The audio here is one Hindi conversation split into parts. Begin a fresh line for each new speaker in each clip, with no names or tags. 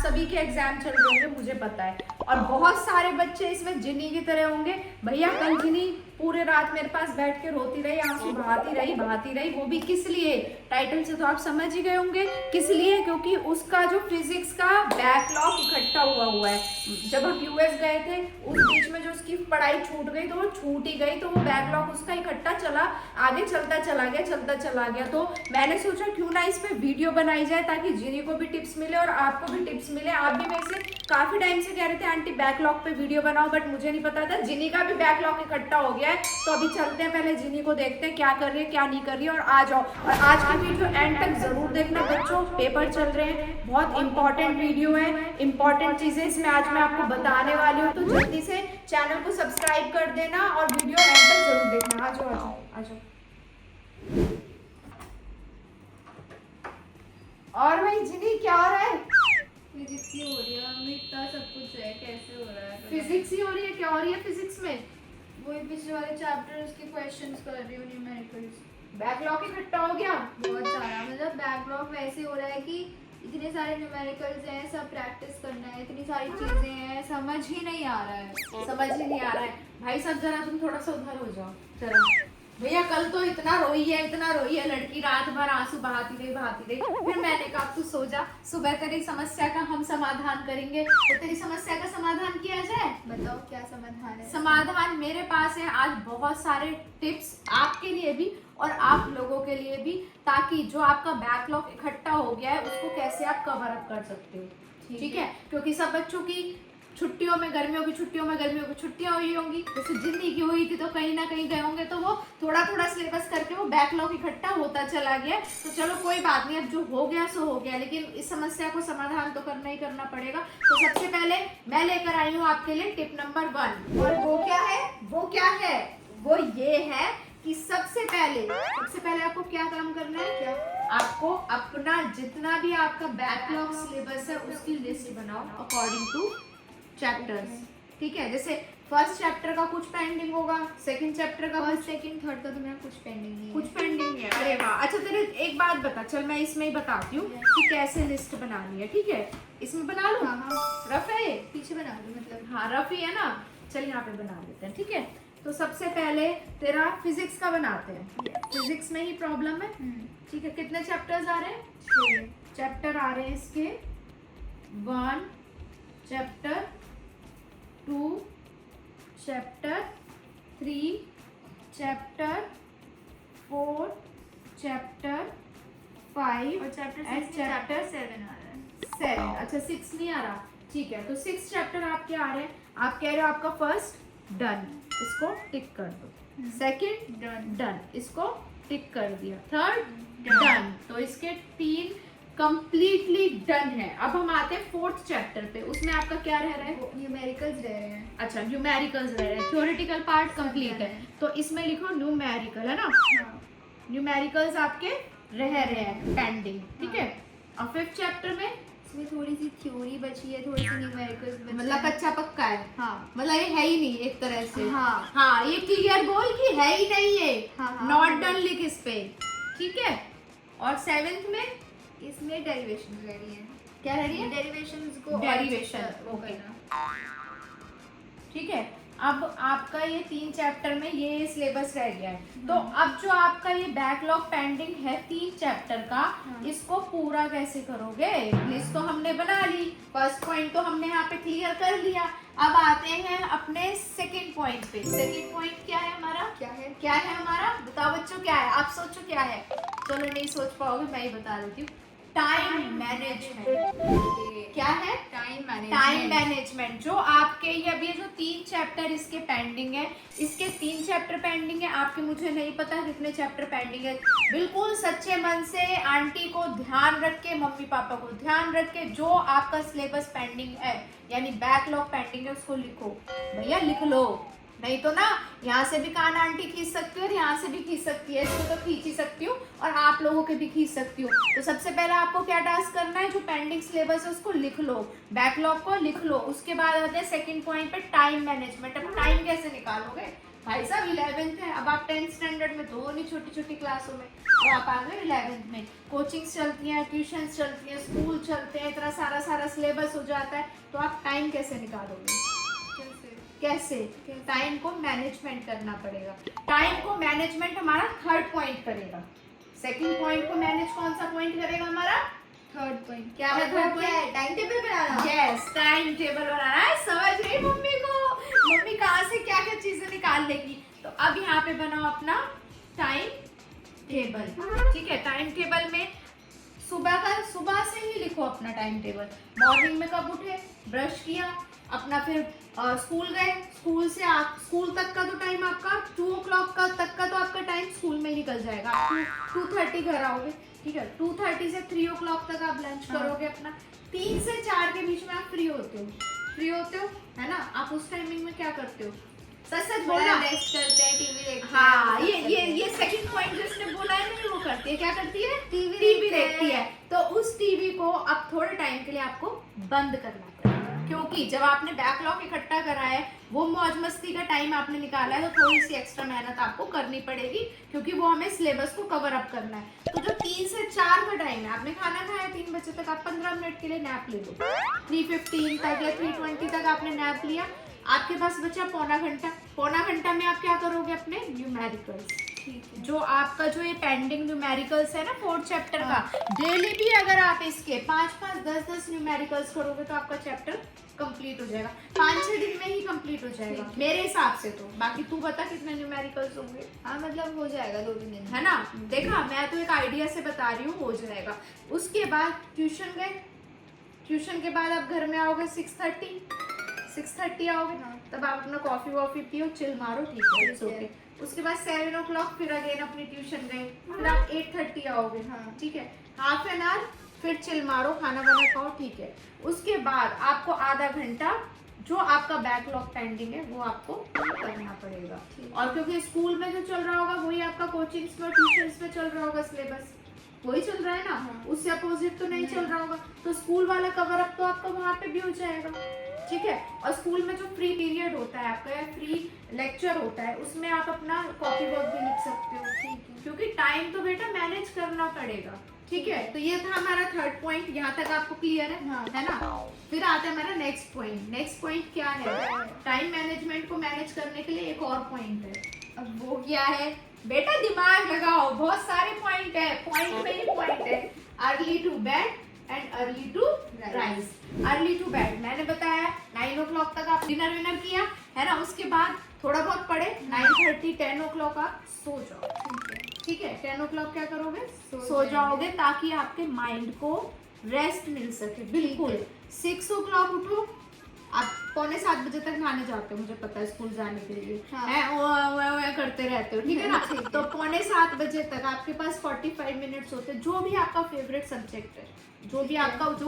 सभी के एग्जाम चल रहे होंगे, मुझे पता है, और बहुत सारे बच्चे इसमें जिन्नी की तरह होंगे। भैया कल जिन्नी पूरे रात मेरे पास बैठ के रोती रही, आंसू बहाती रही, वो भी किस लिए? टाइटल से तो आप समझ ही गए होंगे किस लिए, क्योंकि उसका जो फिजिक्स का बैकलॉग इकट्ठा हुआ है। जब हम यूएस गए थे उस बीच में जो उसकी पढ़ाई छूट गई, तो वो छूट ही गई, तो वो बैकलॉग उसका इकट्ठा चला आगे चलता चला गया। तो मैंने सोचा क्यों ना इस पे वीडियो बनाई जाए, ताकि जिन्नी को भी टिप्स मिले और आपको भी टिप्स मिले। आप भी मेरे से काफी टाइम से कह रहे थे आंटी बैकलॉग पे वीडियो बनाओ, बट मुझे नहीं पता था जिन्नी का भी बैकलॉग इकट्ठा हो गया है। तो अभी चलते हैं, पहले जिन्नी को देखते हैं क्या कर रही है क्या नहीं कर रही है, और आ जाओ। और आज की वीडियो एंड तक जरूर देखना बच्चों, पेपर चल रहे हैं, बहुत इंपॉर्टेंट वीडियो है, इंपॉर्टेंट चीजें इसमें आज मैं आपको बताने वाली हूँ। तो जल्दी से चैनल को सब्सक्राइब कर देना और वीडियो एंड तक जरूर देखना। आ जाओ। और भाई जिन्नी क्या हो रहा है?
फिजिक्स ही हो रही है मम्मी, इतना सब कुछ है, कैसे हो रहा है?
फिजिक्स ही हो रही है? क्या हो रही है फिजिक्स में?
वही पिछले वाले चैप्टर उसके क्वेश्चंस कर रही हूँ, न्यूमेरिकल्स।
बैकलॉग इकट्ठा हो गया
बहुत सारा, मतलब बैकलॉग वैसे हो रहा है कि इतने सारे न्यूमेरिकल्स हैं, सब प्रैक्टिस करना है, इतनी सारी चीजें हैं, समझ ही नहीं आ रहा है।
समझ ही नहीं आ रहा है भाई साहब, जरा तुम थोड़ा सा उधर हो जाओ जरा। भैया कल तो इतना रोई है लड़की, रात भर आंसू बहाती रही। फिर मैंने कहा तू सो जा, सुबह तेरी समस्या का हम समाधान करेंगे। तो तेरी समस्या का समाधान किया जाए?
बताओ क्या समाधान है?
समाधान मेरे पास है आज बहुत सारे टिप्स आपके लिए भी और आप लोगों के लिए भी, ताकि जो आपका बैकलॉग इकट्ठा हो गया है उसको कैसे आप कवर अप कर सकते हो। ठीक है, क्योंकि सब बच्चों की छुट्टियों में गर्मियों की छुट्टियां हुई होंगी, जैसे जिन्नी की हुई थी, तो कहीं ना कहीं गए होंगे, तो वो थोड़ा सिलेबस करके वो बैकलॉग इकट्ठा होता चला गया। तो चलो कोई बात नहीं, अब जो हो गया सो हो गया, लेकिन इस समस्या को समाधान तो करना ही करना पड़ेगा। तो सबसे पहले मैं लेकर आई हूँ आपके लिए टिप नंबर 1, और वो क्या है? वो ये है कि सबसे पहले आपको क्या काम करना है? क्या? आपको अपना जितना भी आपका बैकलॉग सिलेबस है उसकी लिस्ट बनाओ अकॉर्डिंग टू चैप्टर्स। ठीक है, जैसे फर्स्ट चैप्टर का कुछ पेंडिंग होगा, सेकंड चैप्टर का
फर्स्ट सेकंड थर्ड का तो मेरा कुछ पेंडिंग नहीं है।
कुछ पेंडिंग है? अरे वाह, अच्छा तेरे एक बात बता, चल मैं इसमें ही बताती हूँ कि कैसे लिस्ट बनानी है। ठीक है, इसमें बना लो।
हाँ।
रफ है ये?
पीछे बना दो, मतलब
हाँ रफ ही है ना, चल यहाँ पे बना लेते हैं। ठीक है, तो सबसे पहले तेरा फिजिक्स का बनाते हैं। फिजिक्स में ही प्रॉब्लम है। ठीक है, कितने चैप्टर्स आ रहे हैं? 6 चैप्टर आ रहे हैं इसके। 1 चैप्टर, 2 चैप्टर, 3 चैप्टर, 4 चैप्टर, 5
और चैप्टर
and
7 आ रहा है।
7। अच्छा 6 नहीं आ रहा, ठीक है, तो 6 चैप्टर आपके आ रहे हैं। आप कह रहे हो आपका फर्स्ट डन, इसको टिक कर दो। सेकंड डन, इसको टिक कर दिया। थर्ड डन, तो इसके 3 कंप्लीटली डन है। अब हम आते हैं 4th चैप्टर पे, उसमें आपका क्या रह रहा है?
न्यूमेरिकल्स रह रहे हैं।
अच्छा न्यूमेरिकल्स रह रहे हैं, थ्योरेटिकल पार्ट कंप्लीट है, तो इसमें लिखो न्यूमेरिकल, है ना?
हाँ।
न्यूमेरिकल्स आपके रह रहे हैं पेंडिंग। ठीक है, और 5th चैप्टर में
इसमें थोड़ी सी थ्योरी बची है, थोड़ी सी न्यूमेरिकल्स बची
मतलब
है।
कच्चा पक्का है।
हाँ,
मतलब ये है ही नहीं एक तरह से।
हाँ।
ये क्लियर बोल कि है ही नहीं है।
हाँ,
नॉट डन लिख इस पे। ठीक है, और 7th में
इसमें डेरिवेशन रह रही है।
क्या रह रही है?
डेरिवेशंस को
डेरिवेशन,
वो
ओके।
करना।
ठीक है, अब आपका ये 3 चैप्टर में ये सिलेबस रह गया है। तो अब जो आपका ये बैकलॉग पेंडिंग है 3 चैप्टर का, इसको पूरा कैसे करोगे? लिस्ट तो हमने बना ली, फर्स्ट पॉइंट तो हमने यहाँ पे क्लियर कर लिया। अब आते हैं अपने सेकंड पॉइंट पे। सेकंड पॉइंट क्या है हमारा? क्या है हमारा? बताओ बच्चों, क्या है? आप सोचो क्या है। चलो नहीं सोच पाओगे, मैं ही बता देती हूँ। Time management. क्या है? Time management. जो आपके ये अभी जो 3 चैप्टर इसके पेंडिंग है, इसके 3 चैप्टर पेंडिंग है। आपके मुझे नहीं पता कितने चैप्टर पेंडिंग है। बिल्कुल सच्चे मन से आंटी को ध्यान रख के, मम्मी पापा को ध्यान रख के, जो आपका सिलेबस पेंडिंग है यानी बैकलॉग पेंडिंग है उसको लिखो। भैया लिख लो, नहीं तो ना यहाँ से भी कान आंटी खींच सकती है और यहाँ से भी खींच सकती है। इसको तो खींच ही सकती हूँ और आप लोगों के भी खींच सकती हूँ। तो सबसे पहले आपको क्या टास्क करना है? जो पेंडिंग सिलेबस है उसको लिख लो, बैकलॉग को लिख लो। उसके बाद आते हैं सेकंड पॉइंट पे टाइम मैनेजमेंट। अब टाइम कैसे निकालोगे? भाई साहब 11th है, अब आप 10th स्टैंडर्ड में तो हो नहीं, छोटी छोटी क्लासों में, और आप आ गए 11th में। कोचिंग्स चलती हैं, ट्यूशंस चलती हैं, स्कूल चलते हैं, इतना सारा सिलेबस हो जाता है, तो आप टाइम कैसे निकालोगे? कैसे? टाइम को मैनेजमेंट करना पड़ेगा। टाइम को मैनेजमेंट हमारा थर्ड पॉइंट करेगा। सेकंड पॉइंट को मैनेज कौन सा पॉइंट करेगा हमारा? Third point. क्या है थर्ड पॉइंट?
टाइम टेबल बनाना।
यस, टाइम टेबल बनाना है। समझ गई मम्मी को, मम्मी कहाँ से क्या क्या चीजें निकाल लेगी। तो अब यहाँ पे बनाओ अपना टाइम टेबल। ठीक है, टाइम टेबल में सुबह से ही लिखो अपना टाइम टेबल। मॉर्निंग में कब उठे, ब्रश किया, अपना फिर स्कूल गए, स्कूल तक का तो टाइम आपका 2 o'clock का तक का तो आपका टाइम स्कूल में निकल जाएगा। आप 2:30 घर आओगे, ठीक है, 2:30 से 3 o'clock तक आप लंच करोगे अपना। 3 से 4 के बीच में आप फ्री होते हो, है ना? आप उस टाइमिंग में क्या करते हो? सच बोलना।
रेस्ट करते हैं, टीवी देखते हैं।
हाँ, ये सेकंड पॉइंट जिसने बोला है ना, वो करती है। क्या करती है?
टीवी
देखती है। तो उस टीवी को अब थोड़े टाइम के लिए आपको बंद करना पड़ेगा, क्योंकि जब आपने बैकलॉग इकट्ठा करा है, वो मौज मस्ती का टाइम आपने निकाला है, तो थोड़ी सी एक्स्ट्रा मेहनत आपको करनी पड़ेगी, क्योंकि वो हमें सिलेबस को कवर अप करना है। तो जो 3 से 4 का टाइम है, आपने खाना खाया 3 बजे तक, आप 15 मिनट के लिए नैप ले लो। 3:15 तक या 3:20 तक आपने नैप लिया, आपके पास बचा पौना घंटा में आप क्या करोगे? अपने न्यूमेरिकल्स, जो आपका जो ये पेंडिंग न्यूमेरिकल्स है ना 4th चैप्टर का, डेली भी अगर आप इसके 5-5, 10-10 न्यूमेरिकल्स करोगे तो आपका चैप्टर कंप्लीट हो जाएगा। 5-6 दिन में ही कंप्लीट हो जाएगा मेरे हिसाब से। तो बाकी तू बता कितने न्यूमेरिकल्स होंगे?
हाँ, मतलब हो जाएगा 2-3 दिन,
है ना? देखा, मैं तो एक आइडिया से बता रही हूँ, हो जाएगा। उसके बाद ट्यूशन गए, ट्यूशन के बाद आप घर में आओगे 6:30 आओगे, तब आप अपना कॉफी वॉफी पियो, चिल मारो, ठीक है, इट्स ओके। उसके बाद 7 o'clock फिर अगेन अपनी ट्यूशन गए, फिर आप 8:30 आओगे, ठीक है, हाफ एन आवर फिर चिल मारो, खाना वाना खाओ, ठीक है। उसके बाद आपको आधा घंटा जो आपका बैकलॉग पेंडिंग है वो आपको करना पड़ेगा। और क्योंकि स्कूल में जो चल रहा होगा वही आपका कोचिंग्स में, ट्यूशंस में चल रहा होगा, सिलेबस वही चल रहा है ना, उससे अपोजिट तो नहीं चल रहा होगा, तो स्कूल वाला कवर अप तो आपका वहाँ पे भी हो जाएगा, ठीक है। और स्कूल में जो फ्री पीरियड होता है आपका, या फ्री लेक्चर होता है, उसमें आप अपना कॉपी वर्क भी लिख सकते हो, ठीक है, क्योंकि टाइम तो बेटा मैनेज करना पड़ेगा, ठीक है। तो ये था हमारा थर्ड पॉइंट, यहाँ तक आपको क्लियर है? है ना? फिर आता है हमारा नेक्स्ट पॉइंट। नेक्स्ट पॉइंट क्या है? टाइम मैनेजमेंट को मैनेज करने के लिए एक और पॉइंट है। अब वो क्या है बेटा? दिमाग लगाओ, बहुत सारे पॉइंट है, पॉइंट में ही पॉइंट है। Early to bed and early to rise. Early to bed मैंने बताया 9 o'clock तक आप डिनर विनर किया, है ना? उसके बाद थोड़ा बहुत पढ़े, 9:30 10 o'clock आप सो जाओ, ठीक है। 10 o'clock क्या करोगे? सो जाओगे, ताकि आपके माइंड को रेस्ट मिल सके, बिल्कुल। 6 o'clock उठो, आप 6:45 बजे तक नहाने जाते हो, मुझे पता है, स्कूल जाने के लिए, हैं करते रहते हो, ठीक है ना? तो 6:45 बजे तक आपके पास 45 मिनट्स होते हैं, जो भी आपका फेवरेट सब्जेक्ट है, जो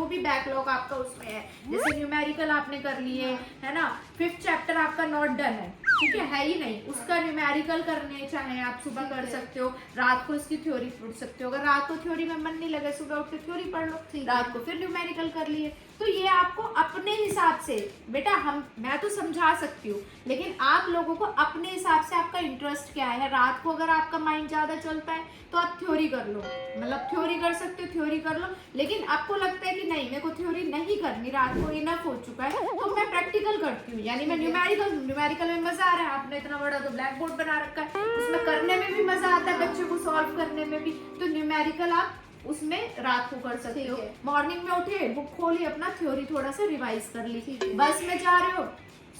भी बैकलॉग आपका उसमें है, जैसे न्यूमेरिकल आपने कर लिए, है ना? 5th चैप्टर आपका नॉट डन है, ठीक है ही नहीं, उसका न्यूमेरिकल करने चाहे आप सुबह कर सकते हो, रात को इसकी थ्योरी पढ़ सकते हो। अगर रात को थ्योरी में मन नहीं लगे, सुबह उठ के थ्योरी पढ़ लो, रात को फिर न्यूमेरिकल कर लिए। तो ये आपको अपने हिसाब से बेटा, मैं तो समझा सकती हूँ, लेकिन आप लोगों को अपने हिसाब से आपका इंटरेस्ट क्या है। रात को अगर आपका माइंड ज्यादा चलता है तो आप थ्योरी कर लो, मतलब थ्योरी कर सकते हो, थ्योरी कर लो। लेकिन आपको लगता है कि नहीं, मेरे को थ्योरी नहीं करनी, रात को इनफ हो चुका है, तो मैं प्रैक्टिकल करती हूँ, यानी मैं न्यूमेरिकल में मजा आ रहा है। आपने इतना बड़ा तो ब्लैक बोर्ड बना रखा है, उसमें करने में भी मजा आता है, बच्चों को सॉल्व करने में भी। तो न्यूमेरिकल आप उसमें रात को कर सकते हो। मॉर्निंग में उठे, बुक खोली, अपना थ्योरी थोड़ा सा रिवाइज कर ली। बस में जा रहे हो,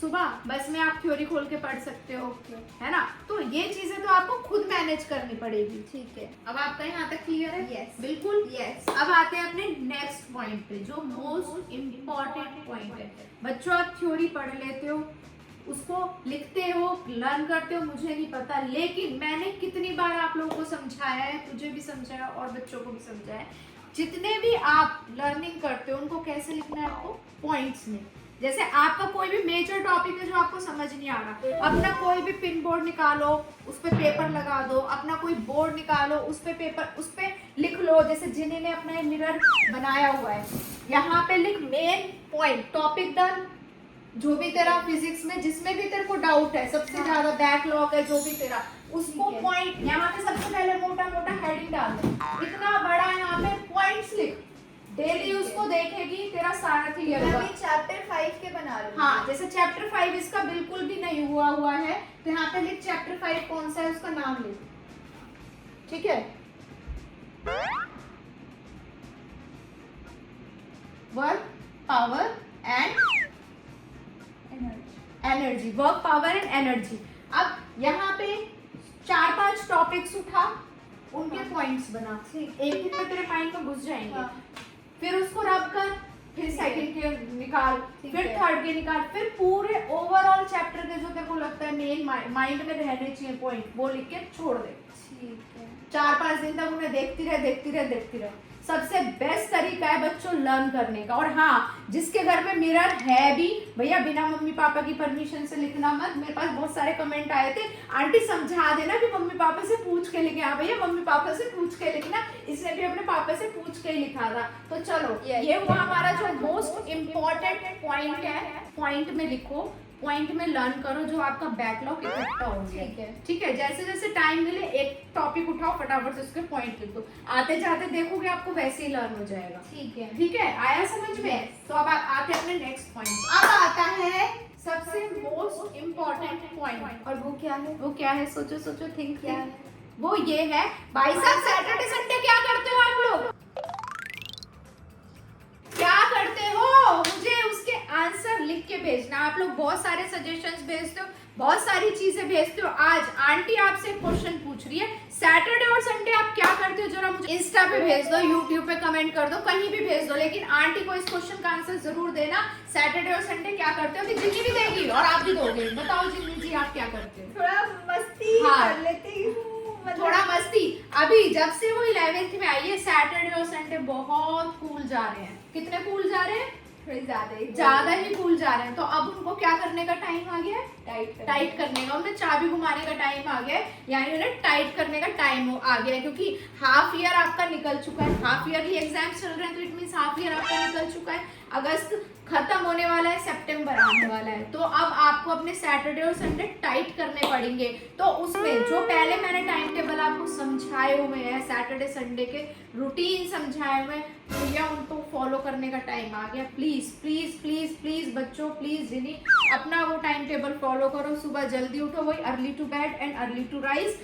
सुबह बस में आप थ्योरी खोल के पढ़ सकते हो, है ना? तो ये चीजें तो आपको खुद मैनेज करनी पड़ेगी, ठीक है। अब आपका यहाँ तक क्लियर है?
Yes.
बिल्कुल, यस। अब आते हैं अपने नेक्स्ट पॉइंट पे, जो मोस्ट इम्पोर्टेंट पॉइंट है। बच्चों, आप थ्योरी पढ़ लेते हो, उसको लिखते हो, लर्न करते हो, मुझे नहीं पता, लेकिन मैंने कितनी बार आप लोगों को समझाया है, तुझे भी समझाया और बच्चों को भी समझाया है, जितने भी आप लर्निंग करते हो उनको कैसे लिखना है आपको? पॉइंट्स में। जैसे आपका कोई भी मेजर टॉपिक है जो आपको समझ नहीं आ रहा, अपना कोई भी पिन बोर्ड निकालो, उस पे पेपर लगा दो, अपना कोई बोर्ड निकालो, उस पे लिख लो। जैसे जिन्हें ने अपना मिरर बनाया हुआ है, यहाँ पे लिख मेन पॉइंट, टॉपिक डन, जो भी तेरा फिजिक्स में जिसमें भी तेरे को डाउट है, सबसे ज्यादा बैकलॉग है जो भी तेरा, उसको पॉइंट यहाँ पे सबसे पहले मोटा मोटा हेडिंग डाल दे, इतना बड़ा यहाँ पे पॉइंट्स लिख, डेली उसको देखेगी, तेरा सारा क्लियर होगा।
मैं चैप्टर 5 के बना रही हूँ।
हाँ, जैसे चैप्टर 5 इसका बिल्कुल भी नहीं हुआ है, तो यहाँ पे लिख चैप्टर 5 कौन सा है उसका नाम लिख, ठीक है। Work power and energy, work power and energy. अब यहाँ पे 4-5 टॉपिक्स उठा, उनके पॉइंट्स बना, एक दिन में तेरे माइंड में घुस जाएंगे। फिर उसको रब कर, फिर सेकंड के निकाल, फिर थर्ड के निकाल, फिर पूरे ओवरऑल चैप्टर के जो तेरे को लगता है मेन माइंड में रहने चाहिए पॉइंट, वो लिख के छोड़ दे।
ठीक है।
4-5 दिन तक उन्हें देखती रहे। सबसे बेस्ट तरीका है बच्चों लर्न करने का। और हाँ, जिसके घर में मिरर है भी, भैया बिना मम्मी पापा की परमिशन से लिखना मत। मेरे पास बहुत सारे कमेंट आए थे, आंटी समझा देना कि मम्मी पापा से पूछ के लिखे। हाँ भैया, मम्मी पापा से पूछ के लिखना, इसने भी अपने पापा से पूछ के ही लिखा था। तो चलो, ये हुआ हमारा जो मोस्ट इम्पोर्टेंट पॉइंट है, पॉइंट में लिखो, पॉइंट में लर्न करो जो आपका बैकलॉग इकट्ठा हो गया। ठीक है, जैसे जैसे टाइम मिले एक टॉपिक उठाओ, फटाफट से उसके पॉइंट लिख दो, आते जाते देखोगे आपको वैसे ही लर्न हो जाएगा। ठीक है, आया समझ में? तो अब आते हैं अपने नेक्स्ट पॉइंट। अब आता है सबसे मोस्ट इम्पोर्टेंट पॉइंट,
और वो क्या है?
वो क्या है? सोचो, थिंक क्या है। वो ये है, भाई साहब सैटरडे संडे क्या करते हो आप लोग? क्या करते हो? मुझे उसके आंसर लिख के भेजना। आप लोग बहुत सारे सजेशंस भेजते हो, बहुत सारी चीजें भेजते हो। आज आंटी आपसे क्वेश्चन पूछ रही है, सैटरडे और संडे आप क्या करते हो? जरा मुझे इंस्टा पे भेज दो, यूट्यूब पे कमेंट कर दो, कहीं भी भेज दो, लेकिन आंटी को इस क्वेश्चन का आंसर जरूर देना। सैटरडे और संडे क्या करते हो? कि जिन्नी भी देगी और आप भी दोगे। बताओ जिन्नी जी, आप क्या करते हो?
थोड़ा मस्ती कर लेती हूँ,
थोड़ा मस्ती। अभी जब से वो 11th में आई है, सैटरडे और संडे बहुत कूल जा रहे हैं। कितने कूल जा रहे हैं?
थोड़ी
ज्यादा ही कूल जा रहे हैं। तो अब उनको क्या करने का टाइम आ गया है? टाइट करने का, उन्हें चाबी घुमाने का टाइम आ गया है, यानी उन्हें टाइट करने का टाइम आ गया है। क्योंकि हाफ ईयर आपका निकल चुका है, हाफ ईयरली एग्जाम चल रहे हैं, तो इट मींस हाफ ईयर आपका निकल चुका है। अगस्त खत्म होने वाला है, सितंबर आने वाला है। तो अब आपको अपने सैटरडे और संडे टाइट करने पड़ेंगे। तो उसमें जो पहले मैंने टाइम टेबल आपको समझाए हुए हैं, सैटरडे संडे के रूटीन समझाए हुए, भैया उनको फॉलो करने का टाइम आ गया। प्लीज प्लीज प्लीज प्लीज बच्चों, प्लीज जिन्हें अपना वो टाइम टेबल फॉलो करो। सुबह जल्दी उठो, वही early to bed and early to rise.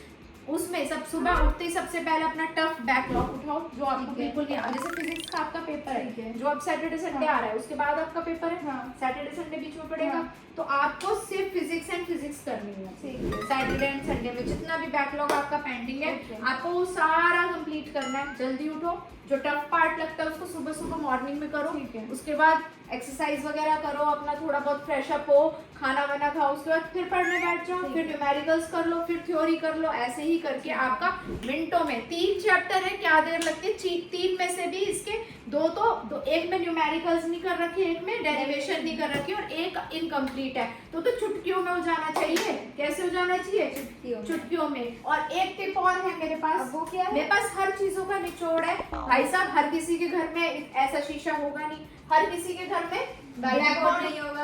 उसमें सब सुबह उठते ही सबसे पहले अपना टफ बैकलॉग उठाओ जो आपको बिल्कुल नहीं आ, जैसे फिजिक्स का आपका पेपर है जो अब सैटरडे संडे आ रहा है, उसके बाद आपका पेपर है, सैटरडे संडे बीच में पड़ेगा। तो आपको सिर्फ फिजिक्स एंड फिजिक्स करनी है सैटरडे एंड संडे में। जितना भी बैकलॉग आपका पेंडिंग है, आपको वो सारा कंप्लीट करना है। जल्दी उठो, जो टफ पार्ट लगता है उसको सुबह सुबह मॉर्निंग में करो। उसके बाद एक्सरसाइज वगैरह करो, अपना थोड़ा बहुत फ्रेश अप हो, खाना वाना खाओ, उसके बाद फिर पढ़ने बैठ जाओ, फिर न्यूमेरिकल्स कर लो, फिर थ्योरी कर लो। ऐसे ही करके आपका मिनटों में 3 चैप्टर है, क्या देर लगती है? 3 में से भी इसके दो एक में न्यूमेरिकल्स नहीं कर रखी, एक में डेरिवेशन नहीं कर रखी, और एक इनकम्प्लीट है। तो चुटकियों में हो जाना चाहिए। कैसे हो जाना चाहिए? चुटकियों में। और एक टिप और है मेरे पास।
वो क्या है?
मेरे पास हर चीजों का निचोड़ है भाई साहब। हर किसी के घर में ऐसा शीशा होगा नहीं, हर किसी के घर में
ब्लैक बोर्ड नहीं होगा,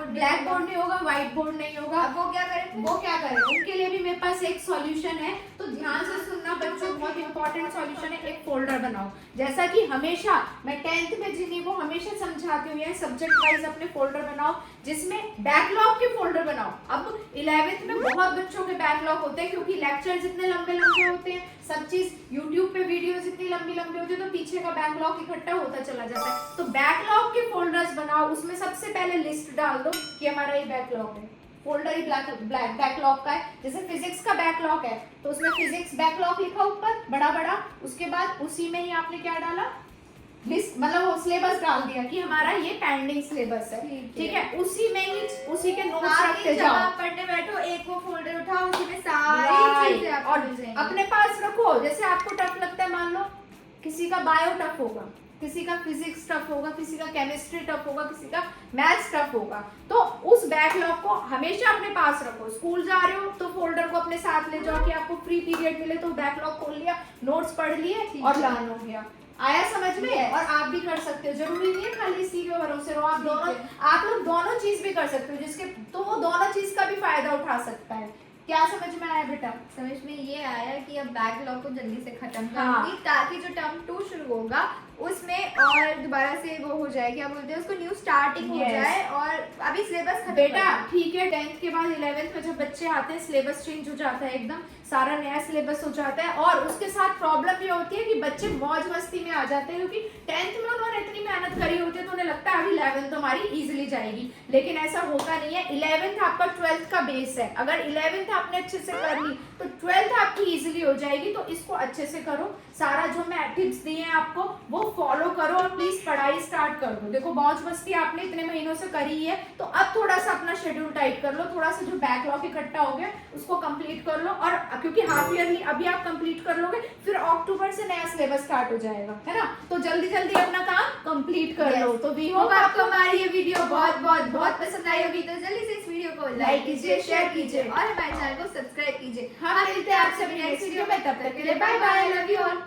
ब्लैक बोर्ड नहीं होगा, व्हाइट बोर्ड नहीं होगा।
अब वो क्या करें?
वो क्या करें? उनके लिए भी मेरे पास एक सॉल्यूशन है। तो ध्यान से सुनना बच्चों, बहुत इंपॉर्टेंट सॉल्यूशन है। एक फोल्डर बनाओ, जैसा कि हमेशा मैं 10th में जिन्हें वो हमेशा समझाती हुई है, सब्जेक्ट वाइज अपने फोल्डर बनाओ, जिसमें बैकलॉग के फोल्डर बनाओ। अब 11th में बहुत बच्चों के बैकलॉग होते हैं, क्योंकि लेक्चर जितने लंबे लंबे होते हैं, सब चीज यूट्यूब पे वीडियो जितनी लंबी लंबी होती है, तो पीछे का बैकलॉग इकट्ठा होता चला जाता है। तो बैकलॉग के फोल्डर्स बनाओ, उसमें सबसे पहले लिस्ट डाल दो कि हमारा ये बैकलॉग है। फोल्डर ही ब्लैक बैकलॉग का है। जैसे फिजिक्स का बैकलॉग है, तो उसमें फिजिक्स बैकलॉग लिखा ऊपर बड़ा बड़ा, उसके बाद उसी में ही आपने क्या डाला? लिस्ट, मतलब वो सिलेबस डाल दिया कि हमारा ये पेंडिंग सिलेबस है। ठीक है, उसी में ही उसी के नोट्स रखते जाओ।
पढ़ने बैठो, एक वो फोल्डर उठाओ, उसी में सारी चीजें आपको मिल जाएंगी।
अपने पास रखो। जैसे आपको टफ लगता है, मान लो किसी का बायो टफ होगा, किसी का फिजिक्स टफ होगा, किसी का केमिस्ट्री टफ होगा, किसी का मैथ्स टफ होगा, तो उस बैकलॉग को हमेशा अपने पास रखो। स्कूल जा रहे हो तो फोल्डर को अपने साथ ले जाओ कि आपको फ्री पीरियड मिले तो बैकलॉग खोल लिया, नोट्स पढ़ लिए और लर्न हो गया। आया समझ में?
Yes.
और आप भी कर सकते हो, जरूरी नहीं है खाली इसी के भरोसे रहो, आप दोनों, आप लोग दोनों चीज भी कर सकते हो, जिसके तो वो दोनों चीज का भी फायदा उठा सकता है। क्या समझ में आया बेटा?
समझ में ये आया कि अब बैकलॉग को जल्दी से खत्म
हाँ।
करूंगी ताकि जो टर्म 2 शुरू होगा उसमें और दोबारा से वो हो जाए, क्या बोलते हैं उसको, न्यू स्टार्टिंग हो
Yes.
जाए। और अभी सिलेबस खत्म
बेटा
करना।
ठीक है, 10th के बाद 11th में जब बच्चे आते हैं सिलेबस चेंज हो जाता है, एकदम सारा नया सिलेबस हो जाता है, और उसके साथ प्रॉब्लम ये होती है कि बच्चे मौज मस्ती में आ जाते हैं, क्योंकि 10th में उन्होंने इतनी मेहनत करी होती है तो उन्हें लगता है अभी 11th तो हमारी इजीली जाएगी, लेकिन ऐसा होता नहीं है। 11th आपका 12th का बेस है, अगर 11th आपने अच्छे से कर ली तो 12th आपकी इजीली हो जाएगी। तो इसको अच्छे से करो, सारा जो मैं टिप्स दिए हैं आपको वो फॉलो करो, और प्लीज पढ़ाई स्टार्ट कर दो। देखो मौज मस्ती आपने इतने महीनों से करी है, तो अब थोड़ा सा अपना शेड्यूल टाइट कर लो, थोड़ा सा जो बैकलॉग इकट्ठा हो गया उसको कंप्लीट कर लो, और क्योंकि हाफ ईयरली अभी आप कंप्लीट कर लोगे, फिर अक्टूबर से नया सिलेबस स्टार्ट हो जाएगा, है ना? तो जल्दी जल्दी अपना काम कंप्लीट कर लो। तो वी होप
आपको हमारी ये वीडियो बहुत पसंद आई होगी, तो जल्दी से इस वीडियो को लाइक कीजिए, शेयर कीजिए और हमारे चैनल को सब्सक्राइब कीजिए।
हम मिलते हैं आपसे नेक्स्ट वीडियो में, तब तक के लिए bye bye, love you all.